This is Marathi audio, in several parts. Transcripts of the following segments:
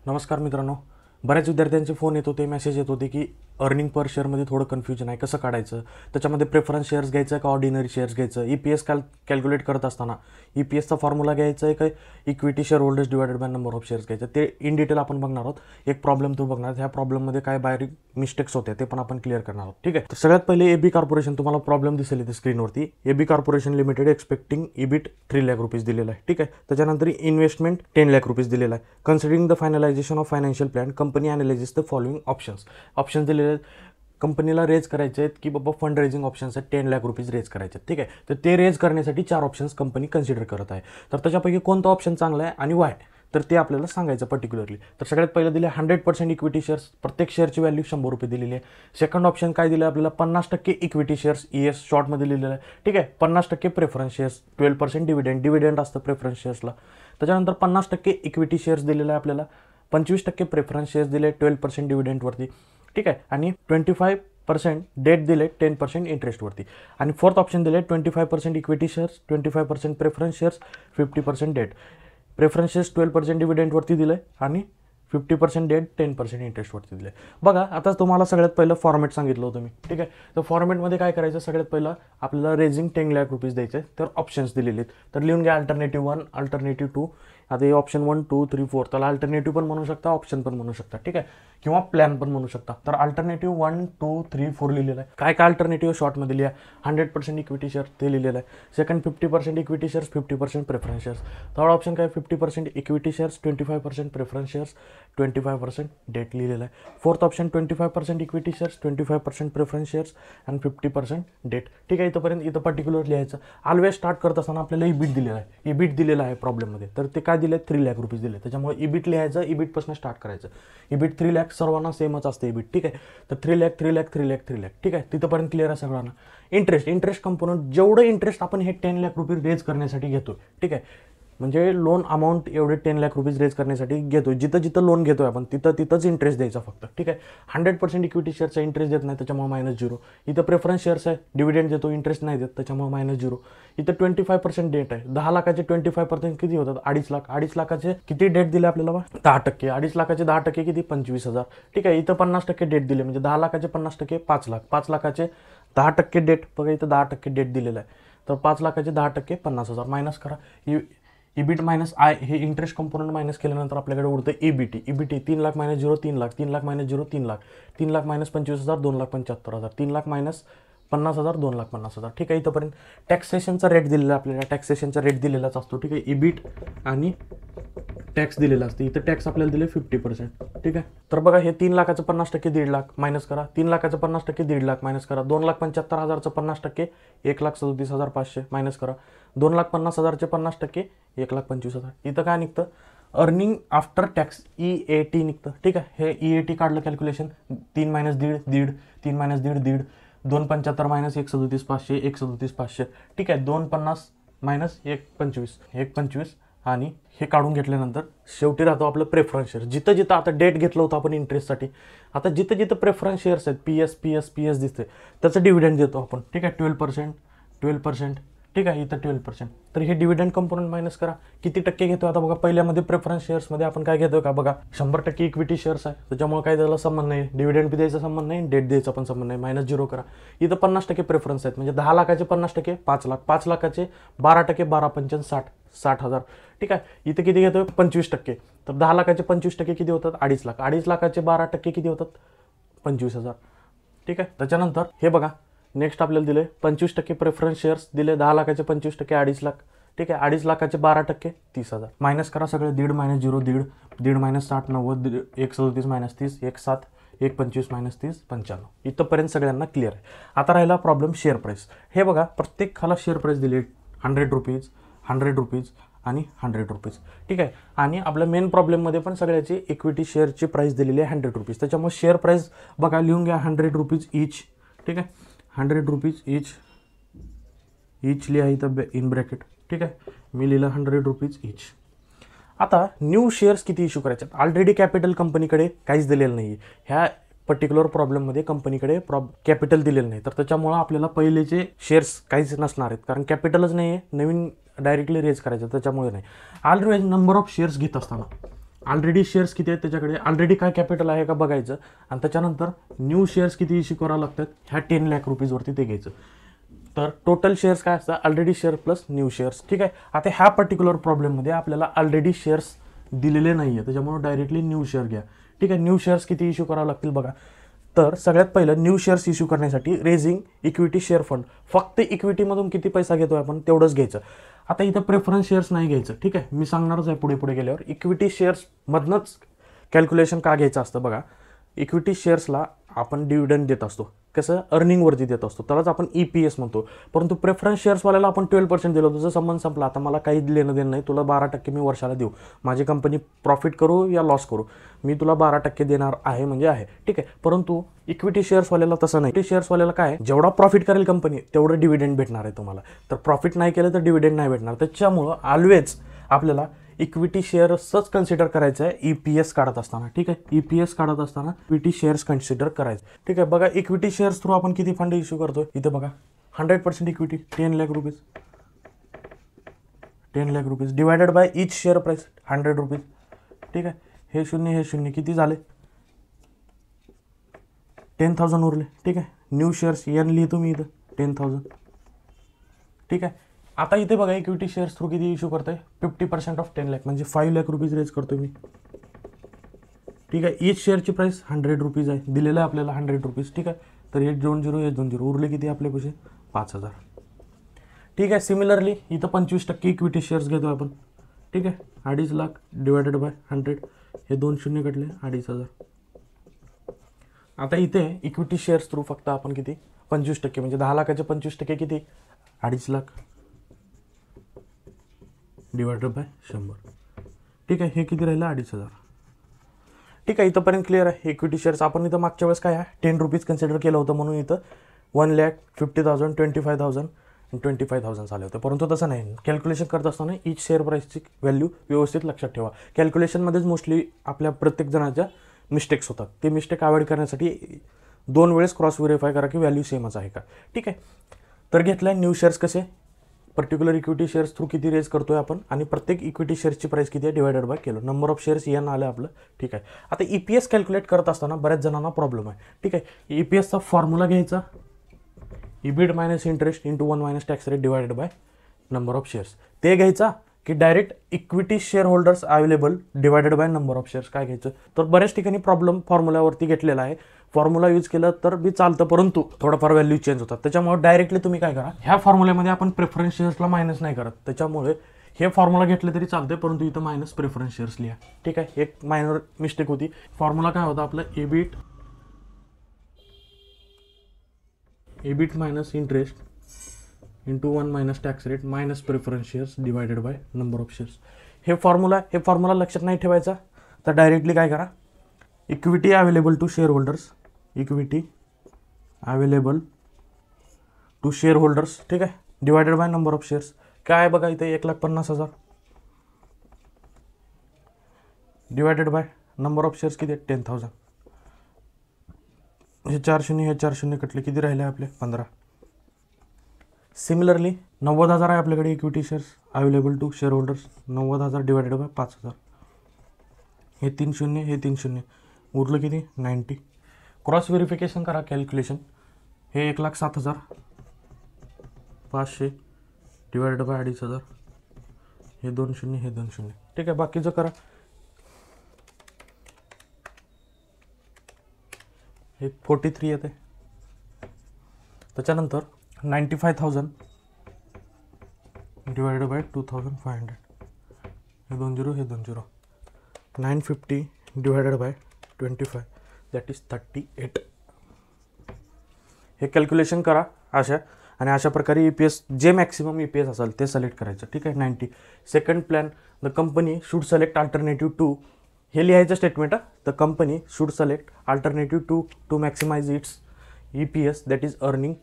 नमस्कार मित्रांनो, बऱ्याच विद्यार्थ्यांचे फोन येत होते, मेसेज येत होते की अर्निंग पर शेअरमध्ये थोडं कन्फ्युजन आहे, कसं काढायचं, त्याच्यामध्ये प्रेफरन्स शेअर्स घ्यायचं का ऑर्डिनरी शेअर्स घ्यायचं, EPS कॅल्क्युलेट करत असताना EPSचा फॉर्म्युला घ्यायचा आहे का equity share holders divided by number of shares घ्यायचं, ते इन डिटेल आपण बघणार आहोत. एक प्रॉब्लेम तो बघणार, ह्या प्रॉब्लेममध्ये काय बारीक मिस्टेक्स होते ते पण आपण क्लिअर करणार आहोत. ठीक आहे, तर सगळ्यात पहिले AB कॉर्पोरेशन, तुम्हाला प्रॉब्लेम दिसेल इथे स्क्रीनवरती. AB corporation limited expecting EBIT 3 lakh rupees दिलेला आहे. ठीक आहे, त्याच्यानंतर इन्व्हेस्टमेंट 10 लाख रुपीज दिलेला आहे. Considering the finalisation of financial plan company analysis the following options दिलेले आहेत. कंपनीला रेज करायचे आहेत की बाबा फंड रेजिंग ऑप्शन्स आहेत, 10 लाख रुपीज रेज करायचे आहेत. ठीक आहे, तर ते रेज करण्यासाठी 4 ऑप्शन्स कंपनी कन्सिडर करत आहे. तर त्याच्यापैकी कोणता ऑप्शन चांगला आहे आणि वाय, तर ते आपल्याला सांगायचं पर्टिक्युलरली. तर सगळ्यात पहिलं दिले 100% इक्विटी शेअर्स, प्रत्येक शेअरची व्हॅल्यू 100 रुपये दिलेली आहे. सेकंड ऑप्शन काय दिलं आपल्याला, 50% इक्विटी शेअर्स, ES शॉर्टमध्ये लिहिलेलं आहे. ठीक आहे, 50% प्रेफरन्स शेअर्स, 12% डिव्हिडंड असतं प्रेफरन्स शेअर्सला. त्याच्यानंतर 50% इक्विटी शेअर्स दिलेलं आहे आपल्याला, 25% प्रेफरन्स शेअर्स दिले 12% डिव्हिडंडवरती. ठीक आहे, आणि 25% डेट दिले 10% इंटरेस्टवरती. आणि फोर्थ ऑप्शन दिले 25% equity shares, 25% preference shares, 50% debt. Preference shares 12% डिव्हिडंडवरती दिलं आहे आणि 50% डेट 10% इंटरेस्टवरती दिले. बघा, आता तुम्हाला सगळ्यात पहिलं फॉर्मॅट सांगितलं होतं मी. ठीक आहे, तर फॉर्मॅटमध्ये काय करायचं, सगळ्यात पहिलं आपल्याला रेजिंग 10 लाख रुपीज द्यायचे. तर ऑप्शन्स दिलेले आहेत, तर लिहून घ्या अल्टरनेटिव्ह 1, अल्टरनेटिव्ह 2. आता हे ऑप्शन 1, 2, 3, 4, त्याला अल्टरनेटिव्ह पण म्हणू शकता, ऑप्शन पण म्हणू शकता. ठीक आहे, किंवा प्लॅन पण म्हणू शकता. तर अल्टरनेटिव्ह 1, 2, 3, 4 लिहिलेलं आहे. काय अल्टरनेटिव्ह शॉर्टमध्ये लिहा, 100% इक्विटी शेअर ते लिहिलेलं आहे. Second 50% equity shares, 50% preference shares. Third option काय, 50% equity shares, 25% preference shares, 25% debt लिहिलेलं आहे. Fourth option 25% equity shares, 25% preference shares आणि 50% डेट. ठीक आहे, इथं पर्टिक्युलर लिहायचं. ऑलवेज स्टार्ट करत असताना आपल्याला EBIT दिलेला आहे, EBIT दिलेला आहे प्रॉब्लेममध्ये. तर ते काय दिले, 3 लाख रुपीज दिले. त्याच्यामुळे EBIT लिहायचं, EBIT पासून स्टार्ट करायचं. EBIT 3 लाख सर्वांना सेमच असते EBIT. ठीक आहे, तर 3 लाख 3 लाख 3 लाख 3 लाख. ठीक आहे, तिथंपर्यंत क्लिअर आहे सगळ्यांना. इंटरेस्ट कंपोनंट, जेवढं इंटरेस्ट आपण हे 10 लाख रुपये रेज करण्यासाठी घेतो. ठीक आहे, म्हणजे लोन अमाऊंट एवढे 10 लाख रुपीज रेज करण्यासाठी घेतो. जिथं लोन घेतोय आपण तिथंच इंटरेस्ट द्यायचा फक्त. ठीक आहे, 100% इक्विटी शेअरचा इंटरेस्ट देत नाही, त्याच्यामुळे -0. इथं प्रेफरन्स शेअर्स आहे, डिव्हिडंड देतो, इंटरेस्ट नाही देत, त्याच्यामुळे -0. इथं 25% डेट आहे. 10 लाखाचे 25% किती होतात, 2.5 लाख. 2.5 लाखाचे किती डेट दिले आपल्याला, 10%. 2.5 लाखाचे 10% किती, 25,000. ठीक आहे, इथं 50% डेट दिले, म्हणजे 10 लाखाचे 50% 5 लाख. 5 लाखाचे 10% डेट, बघा इथं 10% डेट दिलेलं आहे. तर 5 लाखाचे 10% 50,000. मायनस करा, EBIT मायनस आय, हे इंटरेस्ट कंपोनंट मायनस केल्यानंतर आपल्याकडे उरतं EBIT 3 लाख -0 3 लाख, 3 लाख -0 3 लाख, 3 लाख -25,000 2,75,000, 3 लाख -50,000 2,50,000. ठीक आहे, इथंपर्यंत टॅक्सेशनचा रेट दिलेला आपल्याला, टॅक्सेशनचा रेट दिलेलाच असतो. ठीक आहे, EBIT आणि टॅक्स दिलेला असते. इथं टॅक्स आपल्याला दिले 50%. ठीक आहे, तर बघा हे 3 लाखाचं 50% 1.5 लाख मायनस करा, 3 लाखाचं 50% 1.5 लाख मायनस करा, 2,75,000चं 50% 1,37,500 मायनस करा, 2,50,000चे 50% 1,25,000. इथं काय निघतं, अर्निंग आफ्टर टॅक्स EAT निघतं. ठीक आहे, हे EAT काढलं कॅल्क्युलेशन, 3 - 1.5 3 - 1.5 2,75 - 1,37,500 1,37,500. ठीक आहे, 2,50 - 1,25 आणि हे काढून घेतल्यानंतर शेवटी राहतो आपलं प्रेफरन्स शेअर. जिथं आता डेट घेतलं होतं आपण इंटरेस्टसाठी, आता जिथं प्रेफरन्स शेअर्स आहेत, PS दिसते, त्याचं डिव्हिडंड देतो आपण. ठीक आहे, 12%. ठीक आहे, इथं 12%. तर हे डिव्हिडंड कंपोनंट मायनस करा, किती टक्के घेतो. आता बघा, पहिल्यामध्ये प्रेफरन्स शेअर्समध्ये आपण काय घेतो का, बघा 100% इक्विटी शेअर्स आहे, त्याच्यामुळे काय त्याला संबंध नाही, डिव्हिडंड द्यायचा संबंध नाही, डेट द्यायचा पण संबंध नाही, -0 करा. इथं 50% प्रेफरन्स आहेत, म्हणजे 10 लाखाचे 50% 5 लाख, 5 लाखाचे 12% 12,500 60,000. ठीक आहे, इथं किती घेतो, 25%. तर 10 लाखाचे 25% किती होतात, 2.5 लाख. 2.5 लाखाचे 12% किती होतात, 25,000. ठीक आहे, त्याच्यानंतर हे बघा, नेक्स्ट आपल्याला दिले 25% प्रेफरन्स शेअर्स दिले, 10 लाखाचे 25% 2.5 लाख. ठीक आहे, 2.5 लाखाचे 12% 30,000. मायनस करा सगळे, 1.5 - 0 1.5, 1.5 - 60 90, 1,37 - 30 1,7 1,25 - 30 95. इथंपर्यंत सगळ्यांना क्लिअर आहे. आता राहिला प्रॉब्लेम शेअर प्राईस. हे बघा, प्रत्येकाला शेअर प्राईस दिली 100 रुपीज 100 रुपीज आणि 100 रुपीज. ठीक आहे, आणि आपल्या मेन प्रॉब्लेममध्ये पण सगळ्याची इक्विटी शेअरची प्राईस दिलेली आहे 100 रुपीज. त्याच्यामुळे शेअर प्राईस बघा, लिहून घ्या 100 रुपीज इच. ठीक आहे, 100 रुपीज इच लिहा इथं इन ब्रॅकेट. ठीक आहे, मी लिहिलं 100 रुपीज इच. आता न्यू शेअर्स किती इश्यू करायचे, ऑलरेडी कॅपिटल कंपनीकडे काहीच दिलेलं नाही. ह्या पर्टिक्युलर प्रॉब्लेममध्ये कंपनीकडे कॅपिटल दिलेलं नाही, तर त्याच्यामुळं आपल्याला पहिलेचे शेअर्स काहीच नसणार आहेत, कारण कॅपिटलच नाही आहे, नवीन डायरेक्टली रेज करायचं, त्याच्यामुळे नाही. ऑलरेडी नंबर ऑफ शेअर्स घेत असताना ऑलरेडी शेअर्स किती आहेत त्याच्याकडे, ऑलरेडी काय कॅपिटल आहे का बघायचं, आणि त्याच्यानंतर न्यू शेअर्स किती इश्यू करावं लागतात ह्या 10 लाख रुपीजवरती ते घ्यायचं. तर टोटल शेअर्स काय असतात, already share plus new shares. ठीक आहे. आता ह्या पर्टिक्युलर प्रॉब्लेममध्ये आपल्याला ऑलरेडी शेअर्स दिलेले नाही आहे, त्याच्यामुळे डायरेक्टली न्यू शेअर घ्या. ठीक आहे. न्यू शेअर्स किती इश्यू करावं लागतील बघा. तर सगळ्यात पहिलं न्यू शेअर्स इश्यू करण्यासाठी रेझिंग इक्विटी शेअर फंड, फक्त इक्विटीमधून किती पैसा घेतोय आपण तेवढंच घ्यायचं. आता इथं प्रेफरन्स शेअर्स नाही घ्यायचं. ठीक आहे. मी सांगणारच आहे पुढे पुढे गेल्यावर. इक्विटी शेअर्समधनंच कॅल्क्युलेशन का घ्यायचं असतं बघा. इक्विटी शेअर्सला आपण डिव्हिडंड देत असतो, कसं अर्निंगवरती देत असतो, त्यालाच आपण EPS म्हणतो. परंतु प्रेफरन्स शेअर्सवाल्याला आपण 12% दिलं, तुझं संबंध संपला, आता मला काही लेणं देणं नाही, तुला 12% मी वर्षाला देऊ, माझी कंपनी प्रॉफिट करू या लॉस करू, मी तुला 12% देणार आहे म्हणजे आहे. ठीक आहे. परंतु इक्विटी शेअर्सवाल्याला तसं नाही. इक्विटी शेअर्सवाल्याला काय, जेवढा प्रॉफिट करेल कंपनी तेवढं डिव्हिडंड भेटणार आहे तुम्हाला. तर प्रॉफिट नाही केलं तर डिव्हिडंड नाही भेटणार. त्याच्यामुळं ऑलवेज आपल्याला इक्विटी शेअर्सच कन्सिडर करायचं आहे EPS काढत असताना. ठीक आहे. EPS काढत असताना इक्विटी शेअर्स कन्सिडर करायचं. ठीक आहे. बघा इक्विटी शेअर्स थ्रू आपण किती फंड इश्यू करतोय इथं बघा. 100% equity 10 lakh rupees, 10 lakh rupees divided by each share price 100 rupees. ठीक आहे. हे शून्य किती झाले, 10,000 उरले. ठीक आहे. न्यू शेअर्स N लिहितो मी इथं 10,000. ठीक आहे. आता इथे बघा इक्विटी शेअर्स थ्रू किती इश्यू करतोय, 50% ऑफ 10 लाख म्हणजे 5 लाख रुपीज रेज करतोय मी. ठीक आहे. ईच शेअरची प्राइस 100 रुपीज आहे, दिलेलं आहे आपल्याला 100 रुपीज. ठीक आहे. तर हे 2 0 हे 2 0 उरले किती आपले पैसे, 5,000. ठीक आहे. सिमिलरली इथं 25% इक्विटी शेअर्स घेतो आपण. ठीक आहे. 2.5 लाख डिवायडेड बाय 100, हे 2 शून्य कटले 2,500. आता इथे इक्विटी शेअर्स थ्रू फक्त आपण किती 25% म्हणजे 10 लाखाचे 25% किती 2.5 लाख डिवायडेड बाय 100. ठीक आहे. हे किती राहिलं 2,500. ठीक आहे. इथंपर्यंत क्लिअर आहे. इक्विटी शेअर्स आपण इथं मागच्या वेळेस काय आहे 10 रुपीज कन्सिडर केलं होतं, म्हणून इथं 1,50,000 25,000 25,000 झाले होते. परंतु तसं नाही. कॅल्क्युलेशन करत असताना इच शेअर प्राईसची व्हॅल्यू व्यवस्थित लक्षात ठेवा. कॅल्क्युलेशनमध्येच मोस्टली आपल्या प्रत्येक जणाच्या मिस्टेक्स होतात. ते मिस्टेक अवॉइड करण्यासाठी 2 वेळेस क्रॉस व्हेरीफाय करा की व्हॅल्यू सेमच आहे का. ठीक आहे. तर घेतलं न्यू शेअर्स कसे, पर्टिक्युलर इक्विटी शेअर्स थ्रू किती रेज करतोय आपण, आणि प्रत्येक इक्विटी शेअर्सची प्राइस किती आहे डिवायडेड बाय केलं, नंबर ऑफ शेअर्स N आलं आपलं. ठीक आहे. आता EPS कॅल्क्युलेट करत असताना बऱ्याच जणांना प्रॉब्लेम आहे. ठीक आहे. EPSचा फॉर्म्युला घ्यायचा, EBIT minus interest into 1 minus tax rate divided by number of shares. ते घ्यायचा की direct equity share holders available divided by number of shares, काय घ्यायचं. तर बऱ्याच ठिकाणी प्रॉब्लेम फॉर्म्युलावरती घेतलेला आहे. फॉर्म्युला यूज केलं तर बी चालतं, परंतु थोडंफार व्हॅल्यू चेंज होतात. त्याच्यामुळे डायरेक्टली तुम्ही काय करा, ह्या फॉर्म्युल्यामध्ये आपण प्रेफरन्स शेअर्सला मायनस नाही करत, त्याच्यामुळे हे फॉर्म्युला घेतलं तरी चालते, परंतु इथं मायनस प्रेफरन्स शेअर्स लिहा. ठीक आहे. एक मायनर मिस्टेक होती. फॉर्म्युला काय होता आपलं, EBIT minus interest into 1 minus tax rate minus preference shares divided by number of shares. हे फॉर्म्युला लक्षात नाही ठेवायचा, तर डायरेक्टली काय करा, equity available to share holders, equity available to share holders. ठीक आहे. Divided by number of shares. काय आहे बघा इथे 1,50,000 divided by number of shares किती 10,000. हे 4 शून्य कटले किती राहिले आपले 15. सिमिलरली 90,000 आहे आपल्याकडे equity shares available to share holders, 90,000 divided by 5,000. हे 3 शून्य उरलं किती 90. क्रॉस व्हेरिफिकेशन करा कॅल्क्युलेशन. हे 1,07,500 डिवायडेड बाय 2,500, हे 2 शून्य. ठीक आहे. बाकीचं करा. हे 43 येते. त्याच्यानंतर 95,000 डिवायडेड बाय 2,500, हे 2 0, 950 डिवायडेड बाय 25 दॅट इज 38. हे कॅल्क्युलेशन करा अशा, आणि अशा प्रकारे EPS जे मॅक्सिमम EPS असेल ते सिलेक्ट करायचं. ठीक आहे. 90. Second plan, the company should select alternative two, हे लिहायचं statement. The company should select alternative two maximize its EPS that is earning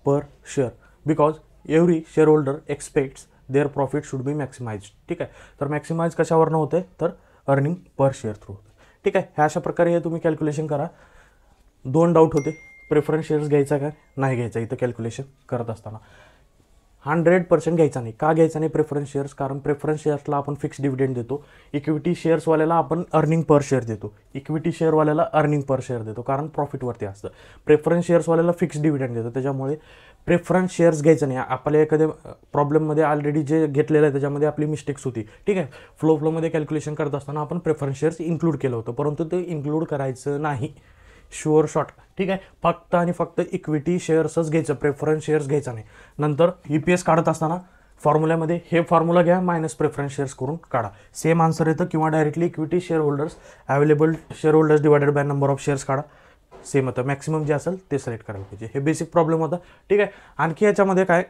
per share, because every share holder expects their profit should be maximize. ठीक आहे. तर मॅक्सिमाइज कशावरनं होते, तर अर्निंग पर शेअर थ्रू होते. ठीक आहे. ह्या अशा प्रकारे हे तुम्ही कॅल्क्युलेशन करा. 2 डाऊट होते, प्रेफरन्स शेअर्स घ्यायचा का नाही घ्यायचा इथं कॅल्क्युलेशन करत असताना. 100% घ्यायचा नाही. का घ्यायचा नाही प्रेफरन्स शेअर्स? कारण प्रेफरन्स शेअर्सला आपण फिक्स डिव्हिडेंड देतो. इक्विटी शेअर्सवाल्याला आपण अर्निंग पर शेअर देतो. इक्विटी शेअरवाल्याला अर्निंग पर शेअर देतो कारण प्रॉफिटवरती असतं. प्रेफरन्स शेअर्सवाल्याला फिक्स डिव्हिडेंड देतो. त्याच्यामुळे प्रेफरन्स शेअर्स घ्यायचं नाही. आपल्या एखाद्या प्रॉब्लेममध्ये ऑलरेडी जे घेतलेलं आहे त्याच्यामध्ये आपली मिस्टेक्स होती. ठीक आहे, फ्लोमध्ये कॅल्क्युलेशन करत असताना आपण प्रेफरन्स शेअर्स इन्क्लूड केलं होतं, परंतु ते इन्क्लूड करायचं नाही. Sure shot. ठीक आहे, फक्त आणि फक्त इक्विटी शेअर्सच घ्यायचं, प्रेफरन्स शेअर्स घ्यायचा नाही. नंतर EPS काढत असताना फॉर्म्युल्यामध्ये हे फॉर्म्युला घ्या, मायनस प्रेफरन्स शेअर्स करून काढा. सेम आन्सर येतं. किंवा directly equity share holders available share holders divided by number of shares काढा. सेम होतं. मॅक्सिमम जे असेल ते सिलेक्ट करायला पाहिजे. हे बेसिक प्रॉब्लेम होता. ठीक आहे, आणखी याच्यामध्ये काय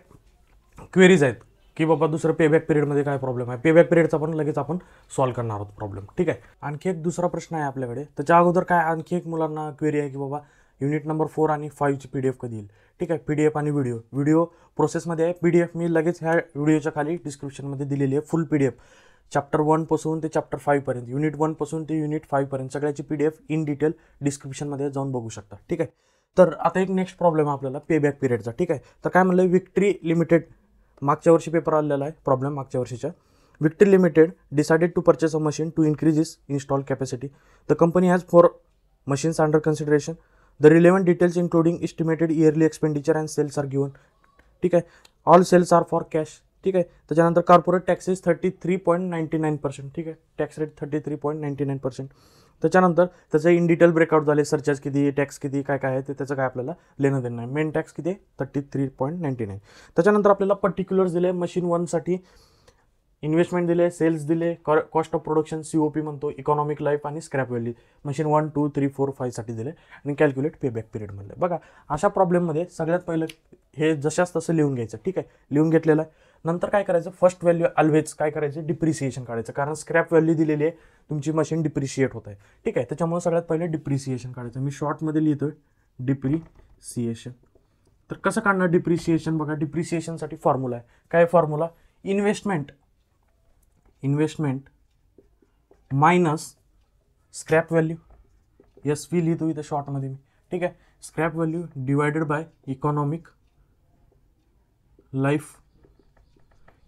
क्वेरीज आहेत की बाबा दुसरं पेबॅक पिरियडमध्ये काय प्रॉब्लेम आहे. पेबॅक पिरियडचा पण लगेच आपण सॉल्व्ह करणार आहोत प्रॉब्लेम. ठीक आहे, आणखी एक दुसरा प्रश्न आहे आपल्याकडे. त्याच्या अगोदर काय आणखी एक मुलांना क्वेरी आहे की बाबा युनिट नंबर 4 आणि 5ची PDF कधी येईल. ठीक आहे, PDF आणि व्हिडिओ प्रोसेसमध्ये आहे. PDF मी लगेच ह्या व्हिडिओच्या खाली डिस्क्रिप्शनमध्ये दिलेली आहे. फुल PDF चॅप्टर 1 पासून ते चॅप्टर 5 पर्यंत, युनिट 1 पासून ते युनिट 5 पर्यंत सगळ्याची PDF इन डिटेल डिस्क्रिप्शनमध्ये जाऊन बघू शकता. ठीक आहे, तर आता एक नेक्स्ट प्रॉब्लेम आहे आपल्याला पेबॅक पिरियडचा. ठीक आहे, तर काय म्हणलं, विक्ट्री लिमिटेड मागच्या वर्षी पेपर आलेला आहे प्रॉब्लेम मागच्या वर्षीच्या. Victory limited decided to purchase a machine to increase its install capacity. The company has 4 machines under consideration. The relevant details including estimated yearly expenditure and sales are given. ठीक आहे, all sales are for cash. ठीक आहे, त्याच्यानंतर कॉर्पोरेट टॅक्सेस 33.99%. ठीक आहे, टॅक्स रेट 33.99%. त्याच्यानंतर त्याचं इन डिटेल ब्रेकआउट झाले, सरचार्ज किती, टॅक्स किती, काय काय आहे ते त्याचं काय आपल्याला लेणं देणं नाही. मेन टॅक्स किती आहे 33.99. त्याच्यानंतर आपल्याला पर्टिक्युलर्स दिले. मशीन 1साठी इन्व्हेस्टमेंट दिले, सेल्स दिले, कॉस्ट ऑफ प्रोडक्शन COP म्हणतो, इकॉनॉमिक लाईफ आणि स्क्रॅप व्हॅल्यू. मशीन 1, 2, 3, 4, 5साठी दिले आणि कॅल्क्युलेट पेबॅक पिरियड म्हणले. बघा, अशा प्रॉब्लेममध्ये सगळ्यात पहिलं हे जशाच तसं लिहून घ्यायचं. ठीक आहे, लिहून घेतलेलं आहे. नंतर काय करायचं, फर्स्ट व्हॅल्यू ऑलवेज काय करायचं, डिप्रिसिएशन काढायचं. कारण स्क्रॅप व्हॅल्यू दिलेली आहे, तुमची मशीन डिप्रिशिएट होत आहे. ठीक आहे, त्याच्यामुळे सगळ्यात पहिले डिप्रिसिएशन काढायचं. मी शॉर्टमध्ये लिहितोय डिप्रिसिएशन. तर कसं काढणार डिप्रिसिएशन? बघा, डिप्रिसिएशनसाठी फॉर्म्युला आहे. काय formula? Investment minus scrap value. SV लिहितो इथं शॉर्टमध्ये मी. ठीक आहे, scrap value divided by economic life.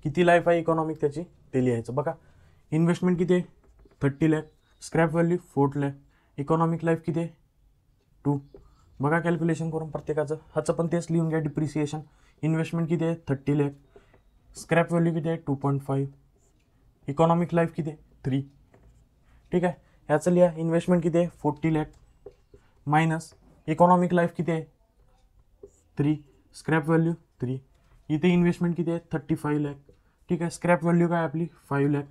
किती लाईफ आहे इकॉनॉमिक त्याची ते लिहायचं. बघा, इन्व्हेस्टमेंट किती आहे 30 lakh, scrap value 4 lakh, economic life किती आहे 2. बघा कॅल्क्युलेशन करून प्रत्येकाचं. ह्याचं पण तेच लिहून घ्या. डिप्रिसिएशन इन्व्हेस्टमेंट किती आहे 30 लाख, स्क्रॅप व्हॅल्यू किती आहे 2.5, इकॉनॉमिक लाईफ किती आहे 3. ठीक आहे, ह्याचं लिहा. इन्व्हेस्टमेंट किती आहे 40 लाख मायनस इकॉनॉमिक लाईफ किती आहे 3, स्क्रॅप व्हॅल्यू 3. इथे इन्व्हेस्टमेंट किती आहे 35 लाख. ठीक आहे, स्क्रॅप व्हॅल्यू काय आपली 5 लाख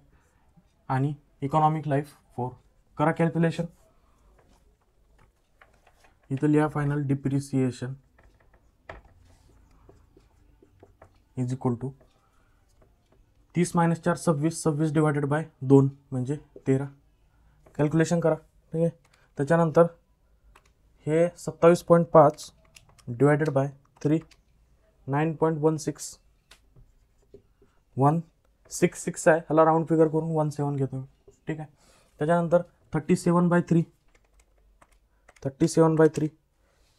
आणि इकॉनॉमिक लाईफ 4. करा कॅल्क्युलेशन. इथं लिहा final depreciation is equal to 30 - 4 26, 26 divided by 2 म्हणजे 13. कॅल्क्युलेशन करा. ठीक आहे, त्याच्यानंतर हे 27.5 डिवायडेड बाय 3 9.16 166 आहे. ह्याला राऊंड फिगर करून 17 घेतो. ठीक आहे, त्याच्यानंतर 37/3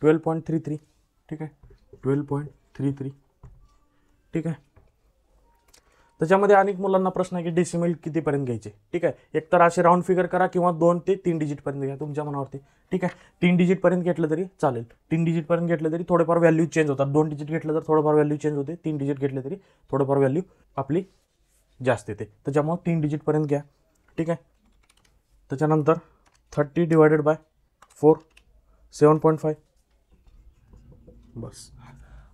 12.33. ठीक आहे, 12.33. ठीक आहे, त्याच्यामध्ये अनेक मुलांना प्रश्न आहे की डेसिमल कितीपर्यंत घ्यायचे. ठीक आहे, एकतर असे राऊंड फिगर करा किंवा 2 ते 3 डिजिटपर्यंत घ्या, तुमच्या मनावरती. ठीक आहे, 3 डिजिटपर्यंत घेतलं तरी चालेल. 3 डिजिटपर्यंत घेतलं तरी थोडेफार व्हॅल्यू चेंज होतात. 2 डिजिट घेतलं तर थोडंफार व्हॅल्यू चेंज होते. 3 डिजिट घेतले तरी थोडंफार व्हॅल्यू आपली जास्त येते. त्याच्यामुळे 3 डिजिटपर्यंत घ्या. ठीक आहे, त्याच्यानंतर 30 डिवायडेड बाय 4 7.5. बस.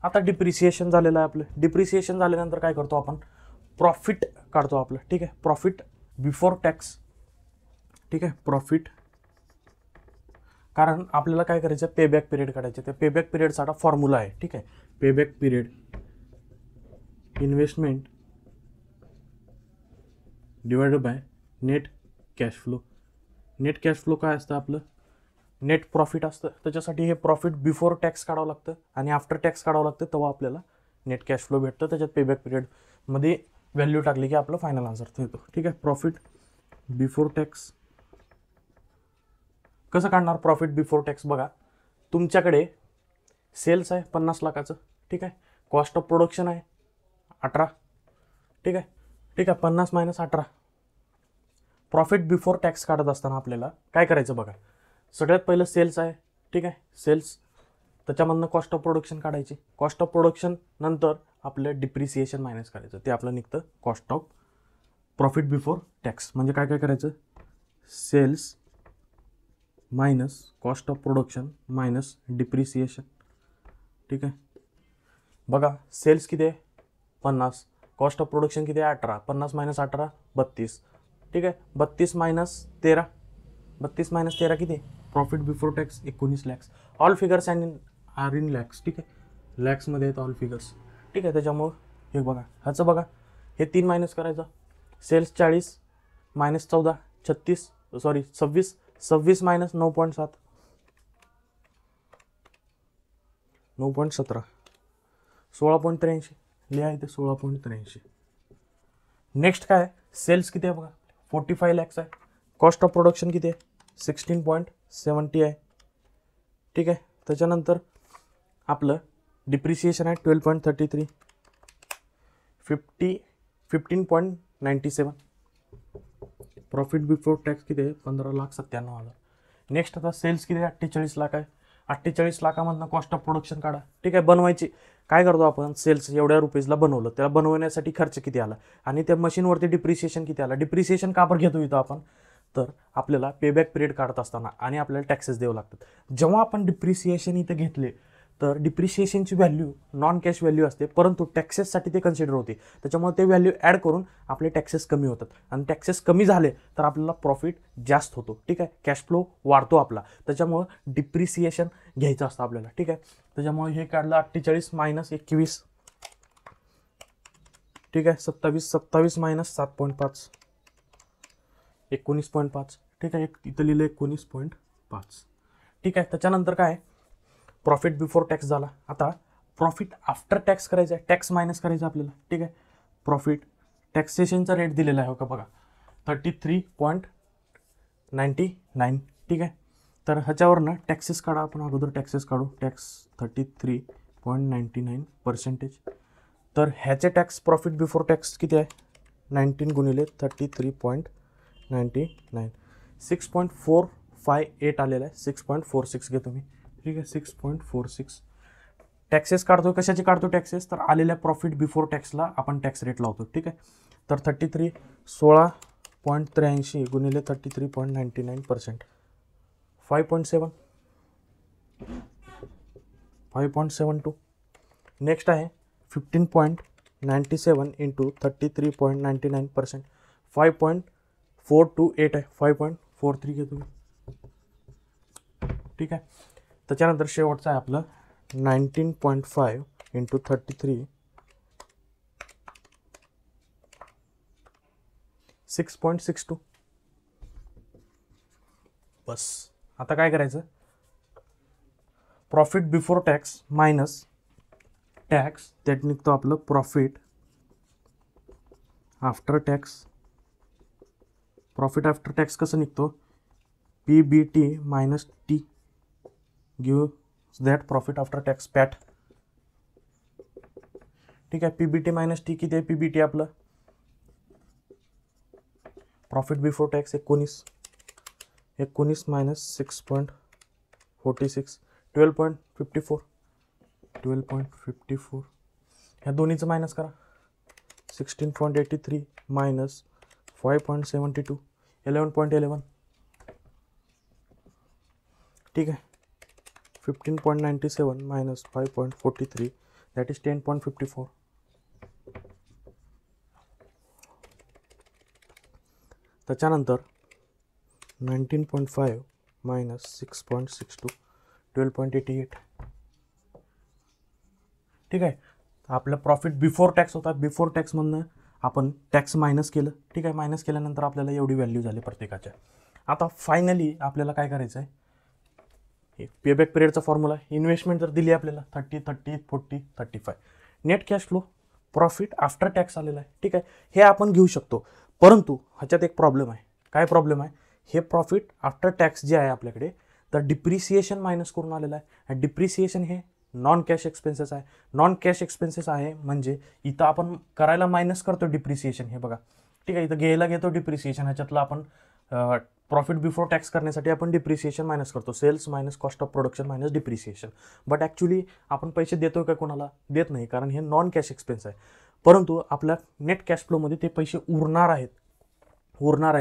आता डिप्रिसिएशन झालेलं आहे आपलं. डिप्रिसिएशन झाल्यानंतर काय करतो आपण, प्रॉफिट काढतो आपलं. ठीक आहे, प्रॉफिट बिफोर टॅक्स. ठीक आहे, प्रॉफिट. कारण आपल्याला काय करायचं, पेबॅक पिरियड काढायचे. त्या पेबॅक पिरियडचा फॉर्म्युला आहे. ठीक आहे, payback period investment divided by net cash flow. Net cash flow काय असतं आपलं, नेट प्रॉफिट असतं. त्याच्यासाठी हे प्रॉफिट बिफोर टॅक्स काढावं लागतं आणि आफ्टर टॅक्स काढावं लागतं, तेव्हा आपल्याला नेट कॅश फ्लो भेटतं. त्याच्यात पेबॅक पिरियडमध्ये व्हॅल्यू टाकली की आपलं फायनल आन्सर येतो. ठीक आहे, प्रॉफिट बिफोर टॅक्स. कसं काढणार प्रॉफिट बिफोर टॅक्स? बघा, तुमच्याकडे सेल्स आहे 50 लाखाचं. ठीक आहे, कॉस्ट ऑफ प्रोडक्शन आहे 18, ठीक आहे. 50 मायनस 18. प्रॉफिट बिफोर टॅक्स काढत असताना आपल्याला काय करायचं बघा. सगळ्यात पहिलं सेल्स आहे, ठीक आहे. सेल्स, त्याच्यामधनं कॉस्ट ऑफ प्रोडक्शन काढायची. कॉस्ट ऑफ प्रोडक्शन नंतर आपलं डिप्रिसिएशन मायनस करायचं, ते आपलं निघतं cost of profit before tax. म्हणजे काय काय करायचं, sales minus cost of production minus depreciation, ठीक आहे. बघा सेल्स किती आहे 50, कॉस्ट ऑफ प्रोडक्शन किती आहे 18, 50 मायनस 18 32, ठीक आहे. 32 मायनस 13, 32 मायनस 13 किती, profit before tax 19 lakhs. All figures are in lakhs, ठीक आहे. लॅक्समध्ये आहेत ऑल फिगर्स, ठीक आहे. त्याच्यामुळं हे बघा, ह्याचं बघा, हे 3 मायनस करायचं. सेल्स 40 मायनस 14 36, सॉरी 26, 26 मायनस 9.7 9.17 16.83 लिहा इथे 16.83. नेक्स्ट काय, सेल्स किती आहे बघा 45 लॅक्स आहे. कॉस्ट ऑफ प्रोडक्शन किती आहे 16.70 आहे, ठीक आहे. त्याच्यानंतर आपलं डिप्रिसिएशन आहे 12.33, 15.97. प्रॉफिट बिफोर टॅक्स किती आहे 15,97,000. नेक्स्ट आता सेल्स किती आहे 48 लाख आहे. 48 लाखामधनं कॉस्ट ऑफ प्रोडक्शन काढा, ठीक आहे. बनवायची काय करतो आपण, सेल्स एवढ्या रुपीजला बनवलं, त्याला बनवण्यासाठी खर्च किती आला आणि त्या मशीनवरती डिप्रिसिएशन किती आला. डिप्रिसिएशन का बरं घेतो इथं आपण, तर आपल्याला पेबॅक पिरियड काढत असताना आणि आपल्याला टॅक्सेस द्यावं लागतात. जेव्हा आपण डिप्रिसिएशन इथं घेतले तर डिप्रिसिएशनची व्हॅल्यू नॉन कॅश व्हॅल्यू असते, परंतु टॅक्सेससाठी ते कन्सिडर होते. त्याच्यामुळे ते व्हॅल्यू ॲड करून आपले टॅक्सेस कमी होतात आणि टॅक्सेस कमी झाले तर आपल्याला प्रॉफिट जास्त होतो, ठीक आहे. कॅश फ्लो वाढतो आपला, त्याच्यामुळं डिप्रिसिएशन घ्यायचं असतं आपल्याला, ठीक आहे. त्याच्यामुळे हे काढलं 48 मायनस 21, ठीक आहे. 27 मायनस 7.5 19.5, ठीक आहे. इथं लिहिलं 19.5, ठीक आहे. त्याच्यानंतर काय, प्रॉफिट बिफोर टॅक्स झाला. आता प्रॉफिट आफ्टर टॅक्स करायचं आहे, टॅक्स मायनस करायचं आपल्याला, ठीक आहे. प्रॉफिट टॅक्सेशनचा रेट दिलेला आहे का बघा 33.99, ठीक आहे. तर ह्याच्यावरनं टॅक्सेस काढा आपण, अगोदर टॅक्सेस काढू. टॅक्स 33.99%. तर ह्याचे टॅक्स प्रॉफिट बिफोर टॅक्स किती आहे 19 गुणिले 33.99, 6.458 आलेला आहे. 6.46 घेतो मी, ठीक आहे. 6.46 टॅक्सेस काढतो. कशाचे काढतो टॅक्सेस, तर आलेल्या प्रॉफिट बिफोर टॅक्सला आपण टॅक्स रेट लावतो, ठीक आहे. तर 16.83 गुणिले 33.99%, 5.72. नेक्स्ट आहे 15.97 इंटू 33.99%, 5.428 आहे. 5.43 घेतो मी, ठीक आहे. त्याच्यानंतर शेवटचं आहे आपलं 19.5 इंटू 33, 6.62. बस. आता काय करायचं, profit before tax minus tax, त्यात निघतो आपलं profit after tax. Profit after tax कसं निघतो, PBT minus T give that profit after tax PAT, ठीक आहे. PBT मायनस T किती आहे, PBT आपलं प्रॉफिट बिफोर टॅक्स 19 मायनस 6.46, 12.54. ह्या दोन्हीचं मायनस करा. 16.83 मायनस 5.72, 11.11, ठीक आहे. 15.97 मायनस 5.43, दॅट इज 10.54. त्याच्यानंतर 19.5 मायनस 6.62, 12.88, ठीक आहे. आपलं प्रॉफिट बिफोर टॅक्स होता. बिफोर टॅक्समधनं आपण टॅक्स मायनस केलं, ठीक आहे. मायनस केल्यानंतर आपल्याला एवढी व्हॅल्यू झाली प्रत्येकाच्या. आता फायनली आपल्याला काय करायचं आहे, पेबॅक पिरियडचा फॉर्म्युला. इन्व्हेस्टमेंट जर दिली आपल्याला 30, 30, 40, 35, net cash flow profit after tax आलेला आहे, ठीक आहे. हे आपण घेऊ शकतो, परंतु ह्याच्यात एक प्रॉब्लेम आहे. काय प्रॉब्लेम आहे, हे प्रॉफिट आफ्टर टॅक्स जे आहे आपल्याकडे, तर डिप्रिसिएशन मायनस करून आलेलं आहे. डिप्रिसिएशन हे नॉन कॅश एक्सपेन्सेस आहे. नॉन कॅश एक्सपेन्सेस आहे म्हणजे इथं आपण करायला मायनस करतो डिप्रिसिएशन, हे बघा ठीक आहे. इथं घ्यायला घेतो डिप्रिसिएशन, ह्याच्यातलं आपण प्रॉफिट बिफोर टॅक्स करण्यासाठी आपण डिप्रिसिएशन मायनस करतो, sales minus cost of production minus depreciation. But actually आपण पैसे देतो का कोणाला? देत नाही, कारण हे नॉन कॅश एक्सपेन्स आहे. परंतु आपल्या नेट कॅश फ्लोमध्ये ते पैसे उरणार आहेत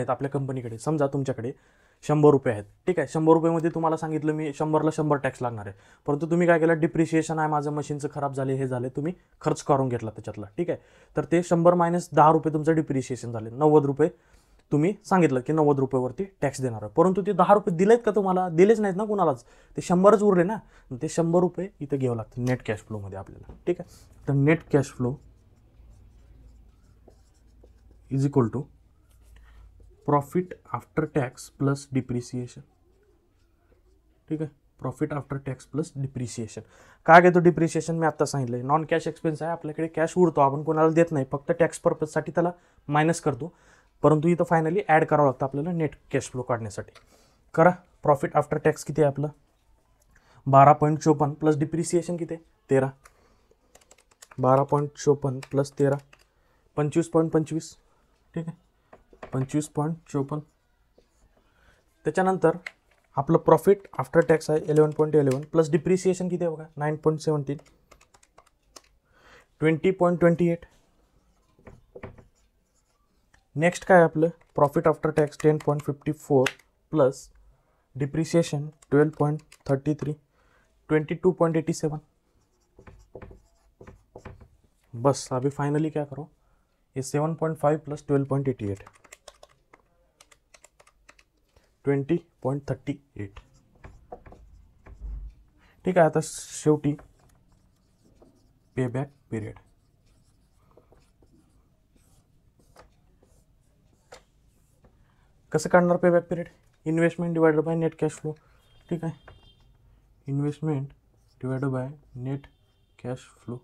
आपल्या कंपनीकडे. समजा तुमच्याकडे 100 रुपये आहेत, ठीक आहे. 100 रुपयेमध्ये तुम्हाला सांगितलं मी 100ला 100 टॅक्स लागणार आहे, परंतु तुम्ही काय केलं, डिप्रिसिएशन आहे, माझं मशीनचं खराब झाले, हे झाले, तुम्ही खर्च करून घेतला त्याच्यातला, ठीक आहे. तर ते 100 मायनस 10 रुपये तुमचं डिप्रिसिएशन झाले, 90 रुपये तुम्ही सांगितलं की 90 रुपयेवरती टॅक्स देणार आहे. परंतु ते 10 रुपये दिलेत का तुम्हाला? दिलेच नाहीत ना कुणालाच, ते 100च उरले ना. ते 100 रुपये इथं घ्यावं लागतं नेट कॅश फ्लोमध्ये आपल्याला, ठीक आहे. तर net cash flow is equal to profit after tax plus depreciation, ठीक आहे. Profit after tax plus depreciation. काय घेतो डिप्रिसिएशन? मी आत्ता सांगितलं नॉन कॅश एक्सपेन्स आहे, आपल्याकडे कॅश उरतो, आपण कोणाला देत नाही, फक्त टॅक्स पर्पजसाठी त्याला मायनस करतो. परंतु इथं फायनली ॲड करावं लागतं आपल्याला नेट कॅश फ्लो काढण्यासाठी. करा. प्रॉफिट आफ्टर टॅक्स किती आहे आपलं? 12.54 प्लस डिप्रिसिएशन किती आहे? 13. 12.54 प्लस 13 25.25, ठीक आहे. 25.54. त्याच्यानंतर आपलं प्रॉफिट आफ्टर टॅक्स आहे 11.11 प्लस डिप्रिसिएशन किती आहे बघा? 9.17 20.28. नेक्स्ट काय आपलं? Profit after tax 10.54 plus depreciation 12.33 22.87. बस अभी फाइनली क्या करो, ये 7.5 प्लस 12.88 20.38, ठीक आहे. आता शेवटी पेबॅक पिरियड. कसं काढणार payback period? Investment divided by net cash flow, ठीक आहे. Investment divided by net cash flow.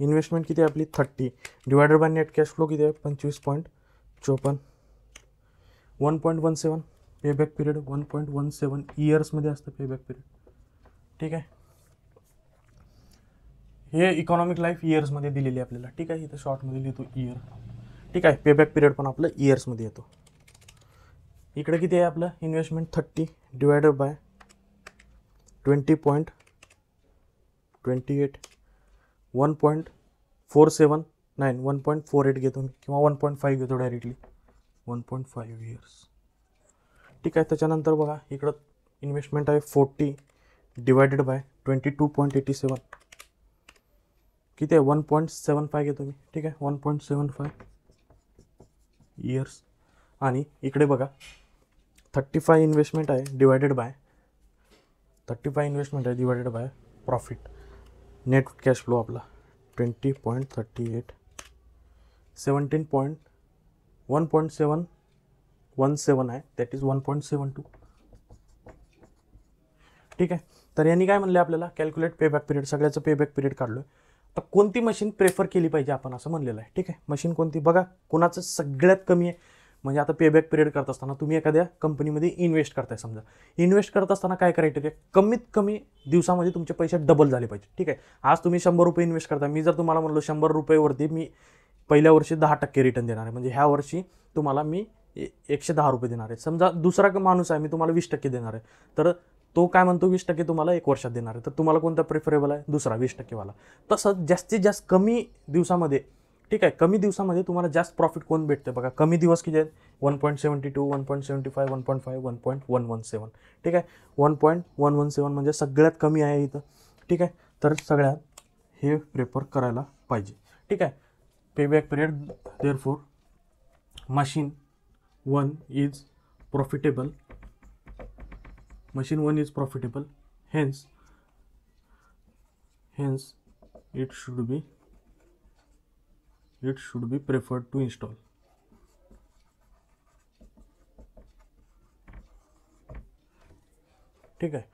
Investment किती आहे आपली? 30 divided by net cash flow किती आहे? 25.54. 1.17 पेबॅक पिरियड. 1.17 इयर्समध्ये असतं पेबॅक पिरियड, ठीक आहे. हे इकॉनॉमिक लाईफ इयर्समध्ये दिलेली आहे आपल्याला, ठीक आहे. इथं शॉर्टमध्ये लिहितो इयर, ठीक आहे. पेबॅक पिरियड पण आपलं इयर्समध्ये येतो. इकडे किती आहे आपलं? इन्व्हेस्टमेंट 30 डिवायडेड बाय 20.28 1.47 नाही 1.48 घेतो मी, किंवा 1.5 घेतो डायरेक्टली, 1.5 इयर्स, ठीक आहे. त्याच्यानंतर बघा इकडं इन्व्हेस्टमेंट आहे 40 डिवायडेड बाय 22.87 किती आहे? 1.75 घेतो मी, ठीक आहे. 1.75 इयर्स. आणि इकडे बघा 35 इन्व्हेस्टमेंट आहे divided by profit net cash flow आपला 20.38 1.717 आहे, दॅट इज 1.72, ठीक आहे. तर यांनी काय म्हणले आपल्याला? Calculate payback period. सगळ्याचं पेबॅक पिरियड काढलो आहे. तर कोणती मशीन प्रेफर केली पाहिजे आपण असं म्हणलेलं आहे, ठीक आहे. मशीन कोणती बघा, कोणाचं सगळ्यात कमी आहे म्हणजे आता पेबॅक पिरियड करत असताना तुम्ही एखाद्या कंपनीमध्ये इन्व्हेस्ट करताय, समजा इन्व्हेस्ट करत असताना काय क्रायटेरिया? कमीत कमी दिवसामध्ये तुमचे पैसे डबल झाले पाहिजे, ठीक आहे. आज तुम्ही 100 रुपये इन्व्हेस्ट करता, मी जर तुम्हाला म्हणलो 100 रुपयेवरती मी पहिल्या वर्षी 10% रिटर्न देणार आहे, म्हणजे ह्या वर्षी तुम्हाला मी 110 रुपये देणार आहे. समजा दुसरा माणूस आहे, मी तुम्हाला 20% देणार आहे, तर तो काय म्हणतो 20% तुम्हाला 1 वर्षात देणार आहे. तर तुम्हाला कोणता प्रिफरेबल आहे? दुसरा 20%वाला. तसंच जास्तीत जास्त कमी दिवसामध्ये, ठीक आहे, कमी दिवसामध्ये तुम्हाला जास्त प्रॉफिट कोण भेटते बघा. कमी दिवस किती आहेत? 1.72 1.75 1.5 1.117, ठीक आहे. 1.117 म्हणजे सगळ्यात कमी आहे इथं, ठीक आहे. तर सगळ्यात हे प्रेफर करायला पाहिजे, ठीक आहे. Payback period therefore machine 1 is profitable, machine 1 is profitable, hence it should be preferred to install. ठीक आहे.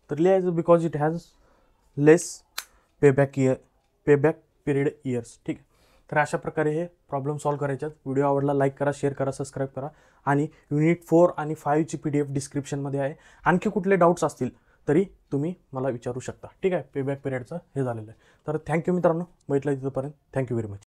तर लिहायचं because it has less payback period years, ठीक आहे. तर अशा प्रकारे हे प्रॉब्लेम सॉल्व्ह करायच्यात. व्हिडिओ आवडला लाईक करा, शेअर करा, सबस्क्राईब करा. आणि युनिट 4 आणि 5ची PDF डिस्क्रिप्शनमध्ये आहे. आणखी कुठले डाऊट्स असतील तरी तुम्ही मला विचारू शकता. ठीक आहे, पेबॅक पिरियडचं हे झालेलं आहे. तर थँक्यू मित्रांनो, बघितलं तिथंपर्यंत. Thank you very much.